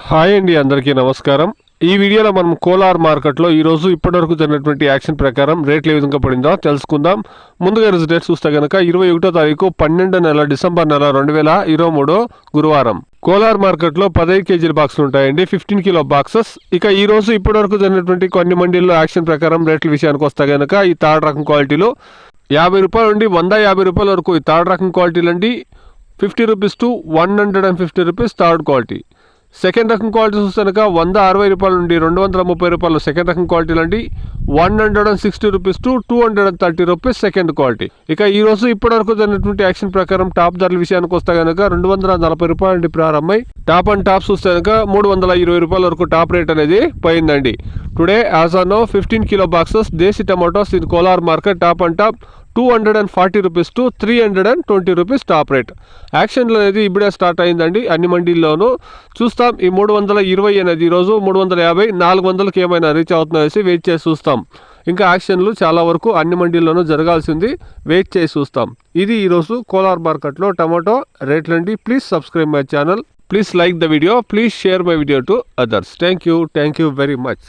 Hi అండి, అందరికీ నమస్కారం. ఈ వీడియోలో మనం కోలార్ మార్కెట్లో ఈరోజు ఇప్పటివరకు జరిగినటువంటి యాక్షన్ ప్రకారం రేట్లు ఏ విధంగా పడిందో తెలుసుకుందాం. ముందుగా రోజు డేట్ చూస్తే కనుక 21వ తారీఖు 12వ నెల డిసెంబర్ నెల 2023 గురువారం. కోలార్ మార్కెట్లో 15 కేజీల బాక్సులు ఉంటాయండి, 15 కిలో బాక్సెస్. ఇక ఈ రోజు ఇప్పటివరకు జరిగినటువంటి కొన్ని మండీల్లో యాక్షన్ ప్రకారం రేట్ల విషయానికి వస్తే కనుక ఈ థర్డ్ రకం క్వాలిటీలు 50 రూపాయల నుండి 150 రూపాయల వరకు ఈ థర్డ్ రకం క్వాలిటీలు అండి. 50 rupees to 150 rupees third quality. Second రకం క్వాలిటీ చూస్తే కనుక 160 రూపాయల నుండి 230 రూపాయలు సెకండ్ రకం క్వాలిటీలు అండి. 160 rupees to 230 rupees second quality. ఇక ఈ రోజు ఇప్పటివరకు జరిగినటువంటి యాక్షన్ ప్రకారం టాప్ ధరల విషయానికి వస్తే కనుక 240 రూపాయల నుండి ప్రారంభమై టాప్ అండ్ టాప్ చూస్తే కనుక 320 రూపాయల వరకు టాప్ రేట్ అనేది పోయిందండి. Today as on no 15 kilo boxes desi tomatoes in Kolar market top and top 240 rupees to 320 rupees top rate. యాక్షన్లు అనేది ఇప్పుడే స్టార్ట్ అయిందండి అన్ని మండీల్లోనూ. చూస్తాం ఈ 320 అనేది ఈరోజు 350 400కి ఏమైనా రీచ్ అవుతుందనేసి వెయిట్ చేసి చూస్తాం. ఇంకా యాక్షన్లు చాలా వరకు అన్ని మండీల్లోనూ జరగాల్సింది, వెయిట్ చేసి చూస్తాం. ఇది ఈరోజు కోలార్ మార్కెట్లో టమాటో రేట్లండి. Please subscribe my channel, please like the video, please share my video to others. Thank you very much.